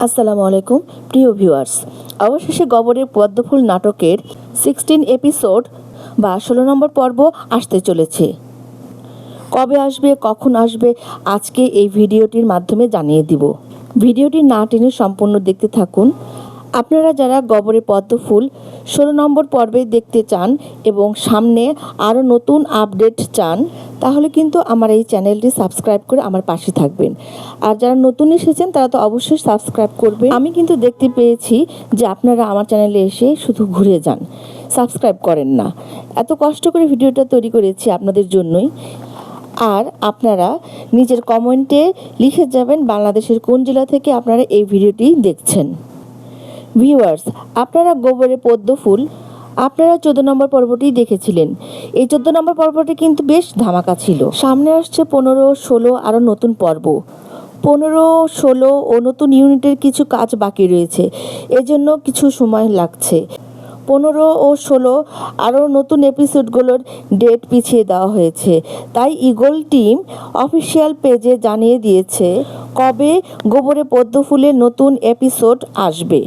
আসসালামু আলাইকুম প্রিয় ভিউয়ার্স। অবশেষে গবরের পদ্মফুল নাটকের 16 এপিসোড বা 16 নম্বর পর্ব আসতে চলেছে। কবে আসবে, কখন আসবে, আজকে এই ভিডিওটির মাধ্যমে জানিয়ে দিব। ভিডিওটি না টেনে সম্পূর্ণ দেখতে থাকুন। আপনারা যারা গবরের পদ্মফুল 16 নম্বর পর্বে দেখতে চান এবং সামনে আরও নতুন আপডেট চান, তাহলে কিন্তু আমার এই চ্যানেলটি সাবস্ক্রাইব করে আমার পাশে থাকবেন। আর যারা নতুন এসেছেন তারা তো অবশ্যই সাবস্ক্রাইব করবে। আমি কিন্তু দেখতে পেয়েছি যে আপনারা আমার চ্যানেলে এসে শুধু ঘুরে যান, সাবস্ক্রাইব করেন না। এত কষ্ট করে ভিডিওটা তৈরি করেছি আপনাদের জন্যই। আর আপনারা নিজের কমেন্টে লিখে যাবেন বাংলাদেশের কোন জেলা থেকে আপনারা এই ভিডিওটি দেখছেন। ভিউয়ার্স, আপনারা গোবরের পদ্মফুল আপনারা 14 নম্বর পর্বটি দেখেছিলেন। এই 14 নম্বর পর্বটি কিন্তু বেশ ধামাকা ছিল। সামনে আসছে 15, 16 আরও নতুন পর্ব। 15, 16 ও নতুন ইউনিটের কিছু কাজ বাকি রয়েছে, এজন্য কিছু সময় লাগছে। 15 ও 16 আরও নতুন এপিসোডগুলোর ডেট পিছিয়ে দেওয়া হয়েছে। তাই ইগল টিম অফিসিয়াল পেজে জানিয়ে দিয়েছে কবে গোবরে পদ্মফুলের নতুন এপিসোড আসবে।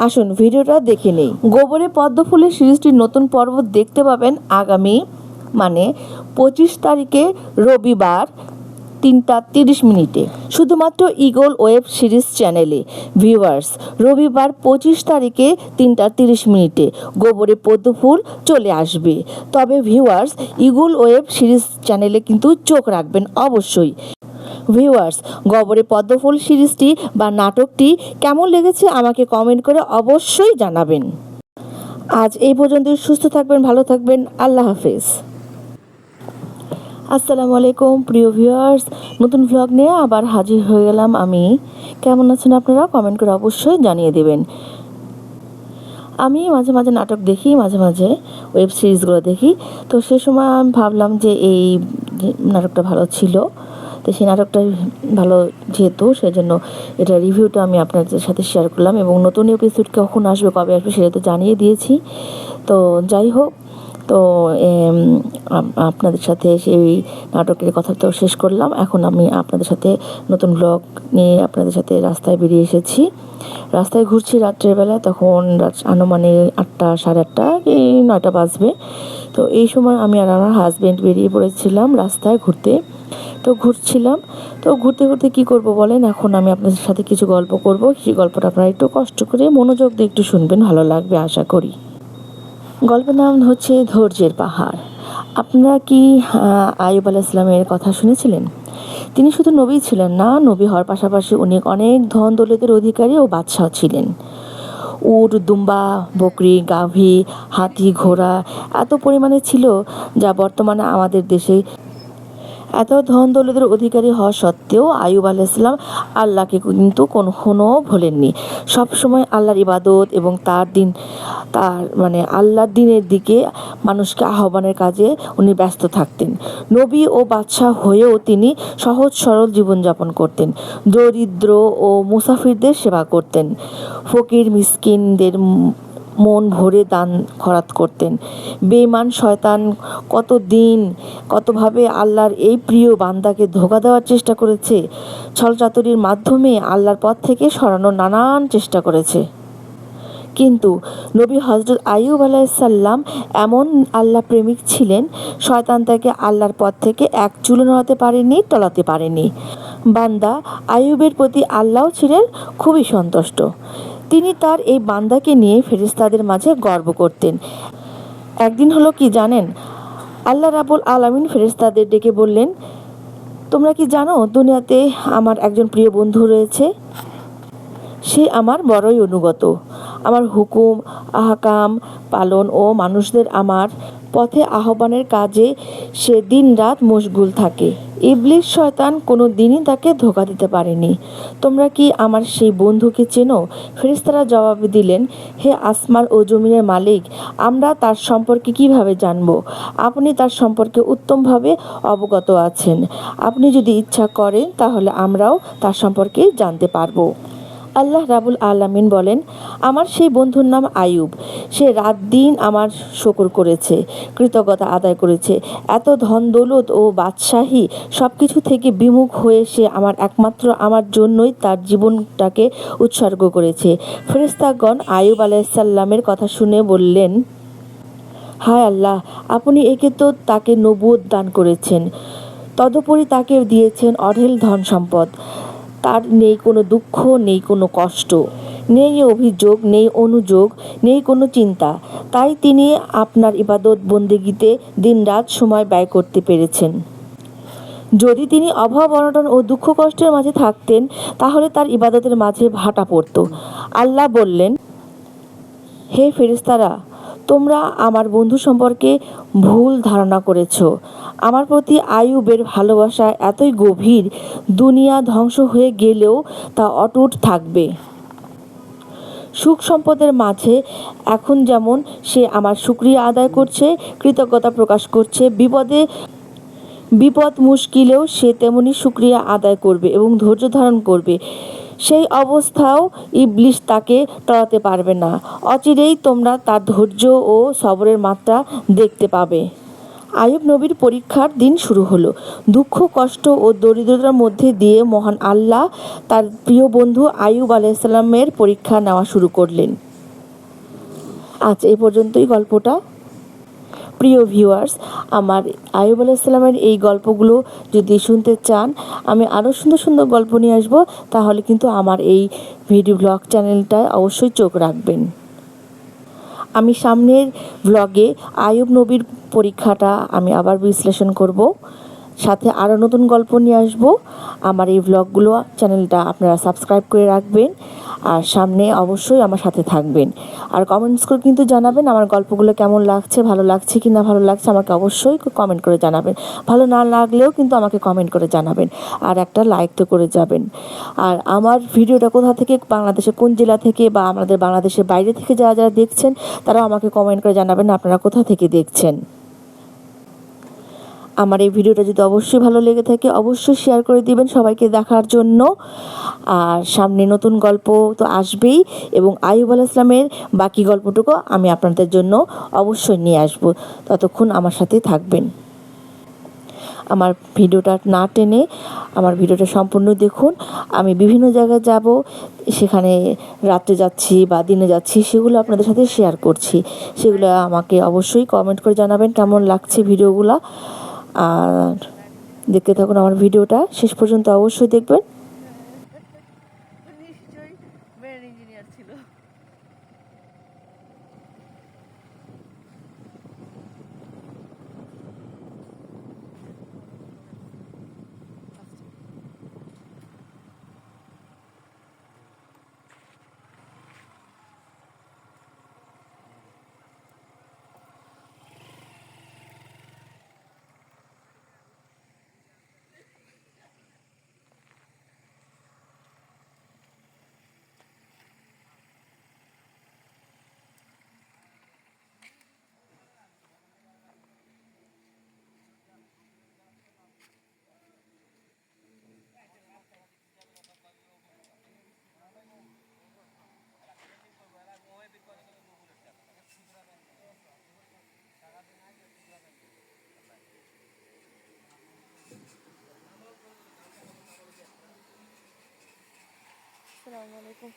আসুন ভিডিওটা দেখে নেই। গোবরে পদ্মফুলের সিরিজটির নতুন পর্ব দেখতে পাবেন আগামী 25 তারিখে রবিবার 3:30 শুধুমাত্র ইগল ওয়েব সিরিজ চ্যানেলে। ভিউয়ার্স, রবিবার 25 তারিখে 3:30 গোবরে পদ্মফুল চলে আসবে। তবে ভিউয়ার্স, ইগল ওয়েব সিরিজ চ্যানেলে কিন্তু চোখ রাখবেন অবশ্যই। ভিউয়ার্স, গবরে পদ্মফুল সিরিজটি বা নাটকটি কেমন লেগেছে আমাকে কমেন্ট করে অবশ্যই জানাবেন। আজ এই পর্যন্ত। সুস্থ থাকবেন, ভালো থাকবেন। আল্লাহ হাফেজ। আসসালামু আলাইকুম প্রিয় ভিউয়ার্স, নতুন ভ্লগ নিয়ে আবার হাজির হয়ে গেলাম আমি। কেমন আছেন আপনারা কমেন্ট করে অবশ্যই জানিয়ে দেবেন। আমি মাঝে মাঝে নাটক দেখি, মাঝে মাঝে ওয়েব সিরিজগুলো দেখি। তো সে সময় আমি ভাবলাম যে এই নাটকটা ভালো ছিল, তো সেই নাটকটা ভালো যেহেতু সেজন্য এটা রিভিউটা আমি আপনাদের সাথে শেয়ার করলাম। এবং নতুন এপিসোড কখন আসবে, কবে আসবে সেটা তো জানিয়ে দিয়েছি। তো যাই হোক, তো আপনাদের সাথে সেই নাটকের কথা তো শেষ করলাম। এখন আমি আপনাদের সাথে নতুন ব্লগ নিয়ে আপনাদের সাথে রাস্তায় বেরিয়ে এসেছি। রাস্তায় ঘুরছি রাত্রের বেলা, তখন আনুমানিক 8টা, সাড়ে 8টা কি 9টা বাজবে। তো এই সময় আমি আর আমার হাজব্যান্ড বেরিয়ে পড়েছিলাম রাস্তায় ঘুরতে। তো ঘুরছিলাম, তো ঘুরতে ঘুরতে কী করব বলেন, এখন আমি আপনাদের সাথে কিছু গল্প করব। সেই গল্পটা আপনারা একটু কষ্ট করে মনোযোগ দিয়ে একটু শুনবেন, ভালো লাগবে আশা করি। গল্পের নাম হচ্ছে ধৈর্যের পাহাড়। আপনারা কি আইয়ুব আলাইহিস সালামের কথা শুনেছিলেন? তিনি শুধু নবী ছিলেন না, নবী হওয়ার পাশাপাশি উনি অনেক ধন দৌলতের অধিকারী ও বাদশাহ ছিলেন। উট, দুম্বা, বকরি, গাভী, হাতি, ঘোড়া এত পরিমাণে ছিল যা বর্তমানে আমাদের দেশে। এত ধন দৌলতের অধিকারী হওয়া সত্ত্বেও আইয়ুব আলাইহিস সালাম আল্লাহকে কিন্তু কখনো ভোলেননি। সবসময় আল্লাহর ইবাদত এবং আল্লাহর দিনের দিকে মানুষকে আহ্বানের কাজে উনি ব্যস্ত থাকতেন। নবী ও বাদশাহ হয়েও তিনি সহজ সরল জীবনযাপন করতেন। দরিদ্র ও মুসাফিরদের সেবা করতেন। ফকির মিসকিনদের মন ভরে দান খয়রাত করতেন। বেঈমান শয়তান কতভাবে আল্লাহর এই প্রিয় বান্দাকে ধোঁকা দেওয়ার চেষ্টা করেছে, ছলচাতুরির মাধ্যমে আল্লাহর পথ থেকে সরানোর নানান চেষ্টা করেছে। কিন্তু নবী হযরত আইয়ুব আলাইহিস সালাম এমন আল্লাহ প্রেমিক ছিলেন, শয়তান তাকে আল্লাহর পথ থেকে এক চুলও নড়াতে পারেনি, টলাতে পারেনি। বান্দা আইয়ুবের প্রতি আল্লাহ ছিলেন খুবই সন্তুষ্ট। তিনি তার এই বান্দাকে নিয়ে ফেরেশতাদের মাঝে গর্ব করতেন। একদিন হলো কি জানেন, আল্লাহ রাব্বুল আলামিন ফেরেশতাদের ডেকে বললেন, তোমরা কি জানো দুনিয়াতে আমার একজন প্রিয় বন্ধু রয়েছে? সে আমার বড়ই অনুগত। আমার হুকুম আহকাম পালন ও মানুষদের আমার পথে আহ্বানের কাজে সে দিন রাত মশগুল থাকে। ইবলিস শয়তান কোনো দিনই তাকে ধোঁকা দিতে পারেনি। তোমরা কি আমার সেই বন্ধুকে চেনো? ফেরেশতারা জবাব দিলেন, হে আসমান ও জমিনের মালিক, আমরা তার সম্পর্কে কিভাবে জানব? আপনি তার সম্পর্কে উত্তমভাবে অবগত আছেন। আপনি যদি ইচ্ছা করেন তাহলে আমরাও তার সম্পর্কে জানতে পারবো। আল্লাহ রাবুল আলামিন বলেন, আমার সেই বন্ধুর নাম আইয়ুব। সে রাত দিন আমার শকর করেছে, কৃতজ্ঞতা আদায় করেছে। এত ধন দৌলত ও বাদশাহী সব কিছু থেকে বিমুখ হয়ে সে একমাত্র আমার জন্যই তার জীবনটাকে উৎসর্গ করেছে। ফেরেশতাগণ আইয়ুব আলাইহিসসালামের কথা শুনে বললেন, হায় আল্লাহ, আপনি একে তো তাকে নবুয়ত দান করেছেন, তদুপরি তাকে দিয়েছেন অঢেল ধন সম্পদ। তার নেই কোনো দুঃখ, নেই কোনো কষ্ট, নেই অভিযোগ, নেই অনুযোগ, নেই কোনো চিন্তা। তাই তিনি আপনার ইবাদত বন্দেগীতে দিনরাত সময় ব্যয় করতে পেরেছেন। যদি তিনি অভাব অনটন ও দুঃখ কষ্টের মাঝে থাকতেন, তাহলে তার ইবাদতের মাঝে ভাটা পড়ত। আল্লাহ বললেন, হে ফেরেশতারা, তোমরা আমার বন্ধু সম্পর্কে ভুল ধারণা করেছ। আমার প্রতি আইয়ুবের ভালোবাসা এতই গভীর, দুনিয়া ধ্বংস হয়ে গেলেও তা অটুট থাকবে। সুখ সম্পদের মাঝে এখন যেমন সে আমার শুকরিয়া আদায় করছে, কৃতজ্ঞতা প্রকাশ করছে, বিপদ মুশকিলেও সে তেমনি শুকরিয়া আদায় করবে এবং ধৈর্য ধারণ করবে। সেই অবস্থাও ইবলিস তাকে টলাতে পারবে না। অচিরেই তোমরা তার ধৈর্য ও সবরের মাত্রা দেখতে পাবে। আইয়ুব নবীর পরীক্ষার দিন শুরু হলো। দুঃখ, কষ্ট ও দরিদ্রতার মধ্যে দিয়ে মহান আল্লাহ তার প্রিয় বন্ধু আইয়ুব আলাইহিসসালামের পরীক্ষা নেওয়া শুরু করলেন। আজ এই পর্যন্তই গল্পটা। প্রিয় ভিউয়ার্স, আমার আইয়ুব আলাইহিসসালামের এই গল্পগুলো যদি শুনতে চান, আমি আরও সুন্দর সুন্দর গল্প নিয়ে আসবো, তাহলে কিন্তু আমার এই ভিডিও ব্লগ চ্যানেলটায় অবশ্যই চোখ রাখবেন। আমি সামনের ব্লগে আইয়ুব নবীর পরীক্ষাটা আমি আবার বিশ্লেষণ করব, সাথে আরও নতুন গল্প নিয়ে আসবো। আমার এই ব্লগগুলো চ্যানেলটা আপনারা সাবস্ক্রাইব করে রাখবেন, আর সামনে অবশ্যই আমার সাথে থাকবেন। আর কমেন্টস করে কিন্তু জানাবেন আমার গল্পগুলো কেমন লাগছে, ভালো লাগছে কি না ভালো লাগছে, আমাকে অবশ্যই কমেন্ট করে জানাবেন। ভালো না লাগলেও কিন্তু আমাকে কমেন্ট করে জানাবেন, আর একটা লাইক তো করে যাবেন। আর আমার ভিডিওটা কোথা থেকে, বাংলাদেশের কোন জেলা থেকে বা আমাদের বাংলাদেশের বাইরে থেকে যারা যারা দেখছেন, তারা আমাকে কমেন্ট করে জানাবেন আপনারা কোথা থেকে দেখছেন। আমার এই ভিডিওটা যদি অবশ্যই ভালো লেগে থাকে, অবশ্যই শেয়ার করে দিবেন সবাইকে দেখার জন্য। আর সামনে নতুন গল্প তো আসবেই, এবং আইয়ুব আলাইহিসসালামের বাকি গল্পটুকু আমি আপনাদের জন্য অবশ্যই নিয়ে আসব। ততক্ষণ আমার সাথে থাকবেন। আমার ভিডিওটা না টেনে আমার ভিডিওটা সম্পূর্ণ দেখুন। আমি বিভিন্ন জায়গায় যাব, সেখানে রাত্রে যাচ্ছি বা দিনে যাচ্ছি, সেগুলো আপনাদের সাথে শেয়ার করছি। সেগুলো আমাকে অবশ্যই কমেন্ট করে জানাবেন কেমন লাগছে ভিডিওগুলো। আর দেখতে থাকুন আমার ভিডিওটা, শেষ পর্যন্ত অবশ্যই দেখবেন। নিশ্চয়ই ব্রেন ইঞ্জিনিয়ার ছিল। আসসালামু আলাইকুম।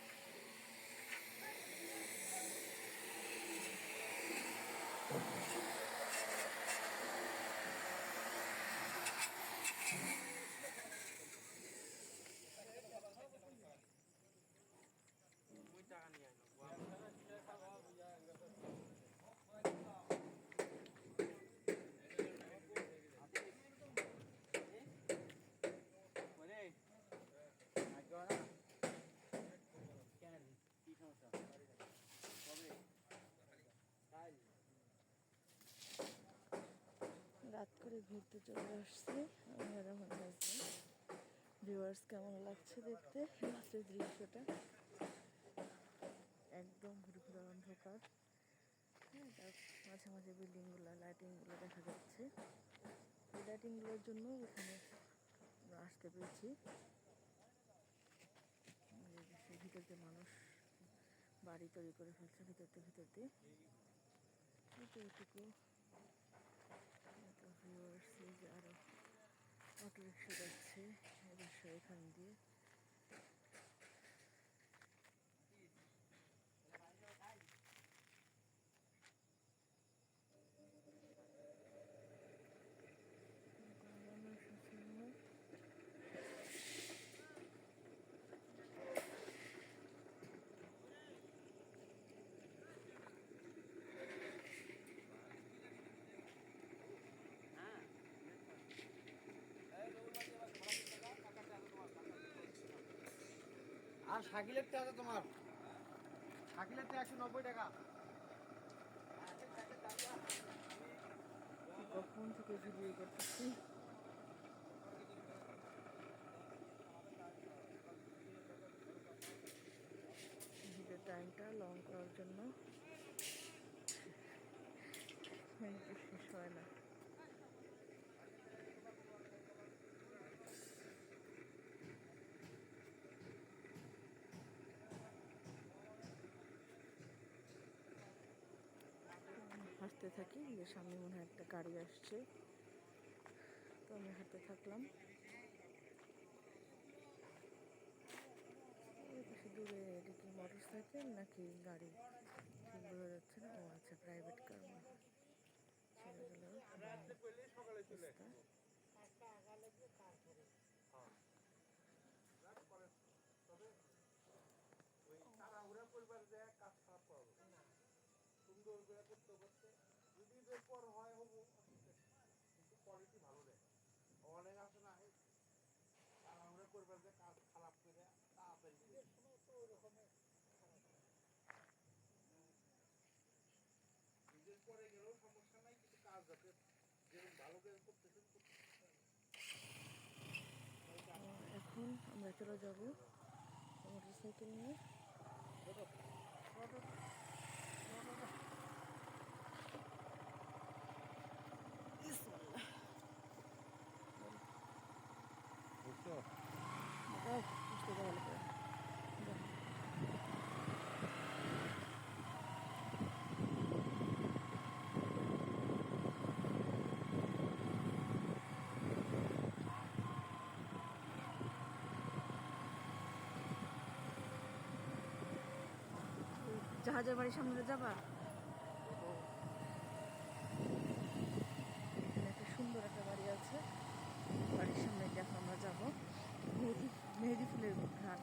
রাত করে ঘুরতে চলে আসছি আমি আর আমার হাজবেন্ড। ভিউয়ার্স, কেমন লাগছে দেখতে রাতের দৃশ্যটা? একদম ঘুরঘুরে অন্ধকার। হ্যাঁ, তার মাঝে মাঝে বিল্ডিংগুলো, লাইটিংগুলো দেখা যাচ্ছে। এই লাইটিংগুলোর জন্য এখানে আমরা আসতে পেরেছি। ভিতরে যে মানুষ বাড়ি তৈরি করে ফেলছে ভিতরতে ভিতরতে। এটুকু ভিউয়ার্স, যে আরো অটো রিক্সা যাচ্ছে অবশ্য এখান দিয়ে। মানুষ আছে না। আর শাকিলেরটা আছে তোমার, শাকিলেরটা 190 টাকা। কখন থেকে ভিডিও করতেছি, ভিডিও টাইমটা লং করার জন্য শেষ হয় না। হাঁটতে থাকি, যে সামনে মনে হয় একটা গাড়ি আসছে, তো আমি হাঁটতে থাকলাম। ওই পাশে দূরে এটা কি মোটর সাইকেল নাকি গাড়ি ঠিক বোঝা যাচ্ছে না। ও আচ্ছা, প্রাইভেট কার ছেড়ে গেল রাস্তা। সুন্দর করে করতে করতে যদি পর হয় হবো, কিন্তু কোয়ালিটি ভালো দেয়। অনেক আছে না তাড়াহুড়া করবার যে কাজ খারাপ করে তাড়াতাড়ি নিজের পরে গেলেও সমস্যা নাই, কিন্তু কাজ যাতে যেরকম ভালো করে করতেছেন। এখন আমরা চলে যাব মোটর সাইকেল নিয়ে। বুঝছো? বুঝতে ভালো করে জাহাজের বাড়ির সামনে যাবা। এখানে একটা সুন্দর একটা বাড়ি আছে, বাড়ির সামনে দেখো আমরা যাবো। মেহেদি ফুলের ঘাট,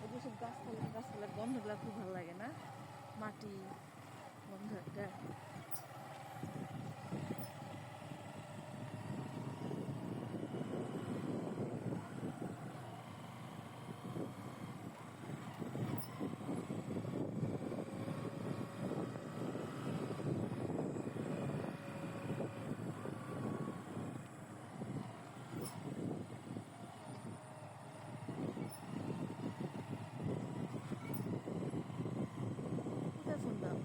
এই যেসব গাছপালার গন্ধগুলো খুব ভালো লাগে না, মাটি গন্ধ একটা। কোথায় ফোন দাও?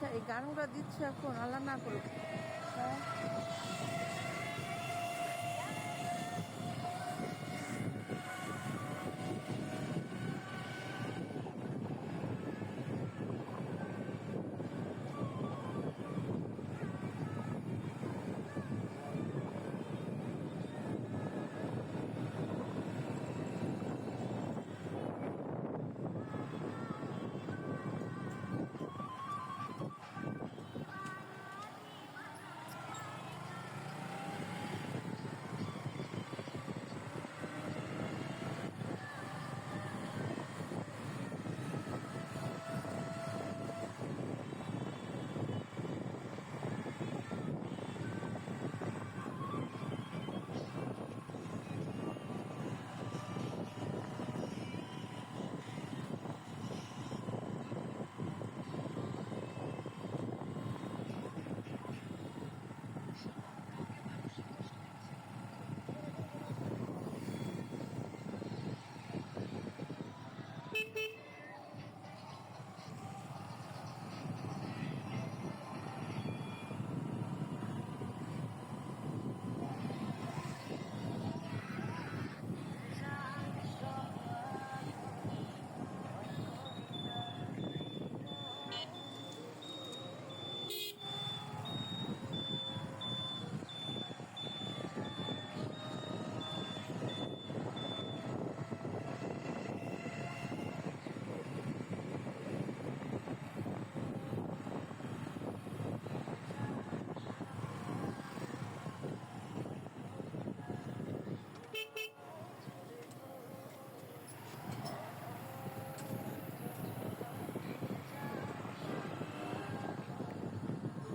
আচ্ছা এই গানগুলো দিচ্ছ এখন, আল্লাহ না করুক। হ্যাঁ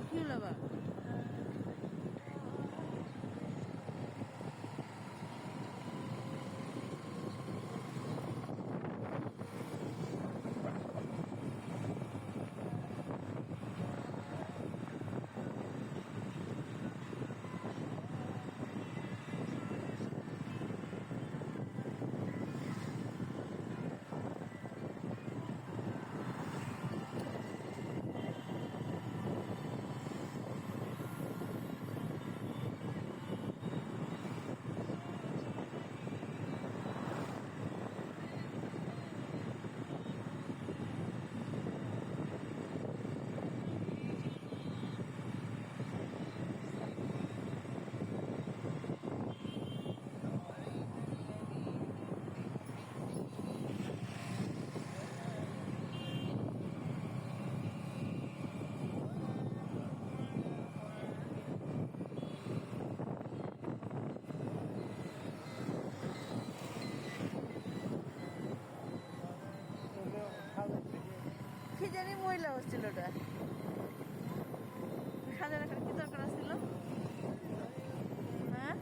কি হলো আবার? কি জানি মহিলা হচ্ছিল ওটা, সাজা রাখার কি দরকার ছিল? হ্যাঁ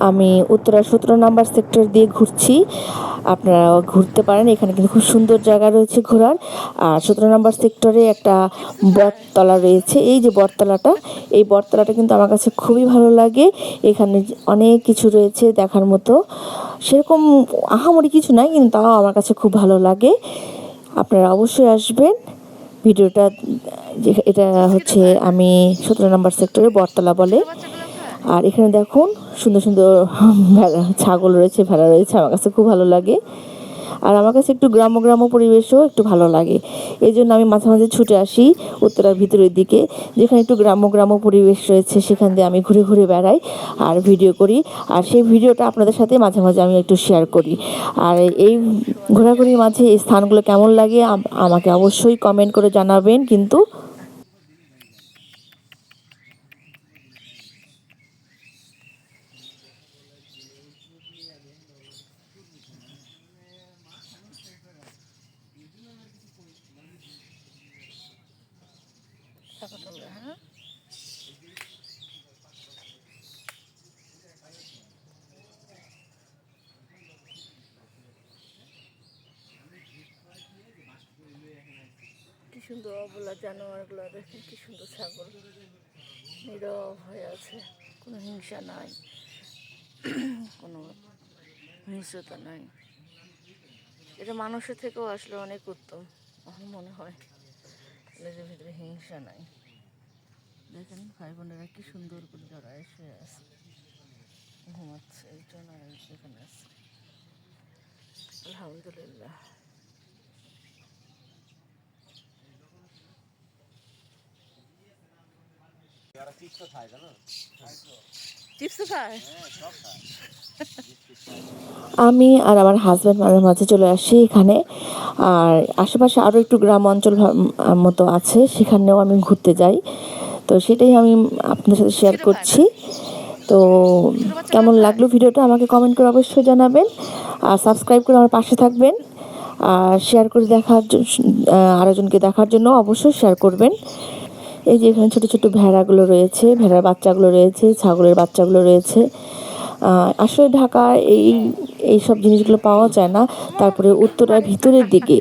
আমি উত্তরা 17 নম্বর সেক্টর দিয়ে ঘুরছি। আপনারা ঘুরতে পারেন, এখানে কিন্তু খুব সুন্দর জায়গা রয়েছে ঘোরার। আর 17 নম্বর সেক্টরে একটা বটতলা রয়েছে, এই যে বটতলাটা, এই বটতলাটা কিন্তু আমার কাছে খুবই ভালো লাগে। এখানে অনেক কিছু রয়েছে দেখার মতো, সেরকম আহামরি কিছু নাই, কিন্তু তাও আমার কাছে খুব ভালো লাগে। আপনারা অবশ্যই আসবেন। ভিডিওটা এটা হচ্ছে আমি 17 নম্বর সেক্টরে বটতলা বলে। বাচ্চাগুলো খায়। আর এখানে দেখুন সুন্দর সুন্দর ছাগল রয়েছে, ভেড়া রয়েছে, আমার কাছে খুব ভালো লাগে। আর আমার কাছে একটু গ্রাম্য গ্রাম্য পরিবেশও একটু ভালো লাগে, এই জন্য আমি মাঝে মাঝে ছুটে আসি উত্তরার ভিতরের দিকে, যেখানে একটু গ্রাম্য গ্রাম্য পরিবেশ রয়েছে, সেখান দিয়ে আমি ঘুরে ঘুরে বেড়াই আর ভিডিও করি। আর সেই ভিডিওটা আপনাদের সাথে মাঝে মাঝে আমি একটু শেয়ার করি। আর এই ঘোরাঘুরির মাঝে এই স্থানগুলো কেমন লাগে আমাকে অবশ্যই কমেন্ট করে জানাবেন কিন্তু। হ্যাঁ, কি সুন্দর অবলা জানোয়ারগুলো দেখেন, কি সুন্দর ছাগল নীরব হয়ে আছে, কোনো হিংসা নাই, কোনো হিংস্রতা নাই। এটা মানুষের থেকেও আসলে অনেক উত্তম আমার মনে হয়। এদের ভিতরে হিংসা নাই। দেখেন ভাই বোনেরা কি সুন্দর করে জড়ায় শুয়ে আছে, ঘুমাচ্ছে, একজন আর এখানে আছে। আলহামদুলিল্লাহ। চিপস খায়। আমি আর আমার হাজব্যান্ড মাঝে মাঝে চলে আসি এখানে। আর আশেপাশে আরও একটু গ্রাম অঞ্চল মতো আছে, সেখানেও আমি ঘুরতে যাই। তো সেটাই আমি আপনাদের সাথে শেয়ার করছি। তো কেমন লাগলো ভিডিওটা আমাকে কমেন্ট করে অবশ্যই জানাবেন। আর সাবস্ক্রাইব করে আমার পাশে থাকবেন। আর শেয়ার করে আরেকজনকে দেখার জন্য অবশ্যই শেয়ার করবেন। এই যে এখানে ছোটো ছোটো ভেড়াগুলো রয়েছে, ভেড়ার বাচ্চাগুলো রয়েছে, ছাগলের বাচ্চাগুলো রয়েছে। আসলে ঢাকায় এইসব জিনিসগুলো পাওয়া যায় না। তারপরে উত্তরার ভিতরের দিকে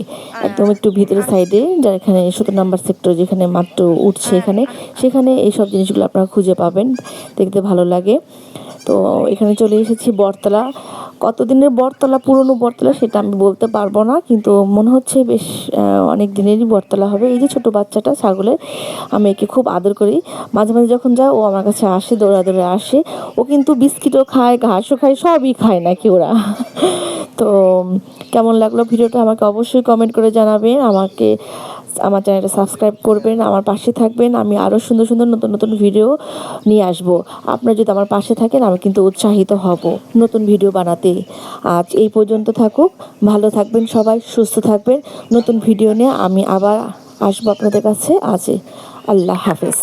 একদম একটু ভিতরের সাইডে, যার এখানে 17 নম্বর সেক্টর যেখানে মাত্র উঠছে, সেখানে এইসব জিনিসগুলো আপনারা খুঁজে পাবেন, দেখতে ভালো লাগে। তো এখানে চলে এসেছি বটতলা। কতদিনের বটতলা, পুরনো বটতলা সেটা আমি বলতে পারবো না, কিন্তু মনে হচ্ছে বেশ অনেক দিনেরই বটতলা হবে। এই যে ছোটো বাচ্চাটা ছাগলের, আমি একে খুব আদর করি। মাঝে মাঝে যখন যায় ও আমার কাছে আসে, দৌড়া দৌড়ে আসে। ও কিন্তু বিস্কিটও খায়, ঘাসও খায়, সবই খায় নাকি ওরা। তো কেমন লাগলো ভিডিওটা আমাকে অবশ্যই কমেন্ট করে জানাবেন। আমার চ্যানেলটা সাবস্ক্রাইব করবেন, আমার পাশে থাকবেন। আমি আরও সুন্দর সুন্দর নতুন নতুন ভিডিও নিয়ে আসব। আপনারা যদি আমার পাশে থাকেন আমি কিন্তু উৎসাহিত হব নতুন ভিডিও বানাতে। আজ এই পর্যন্ত থাকুক, ভালো থাকবেন সবাই, সুস্থ থাকবেন। নতুন ভিডিও নিয়ে আমি আবার আসবো আপনাদের কাছে। আজ আল্লাহ হাফেজ।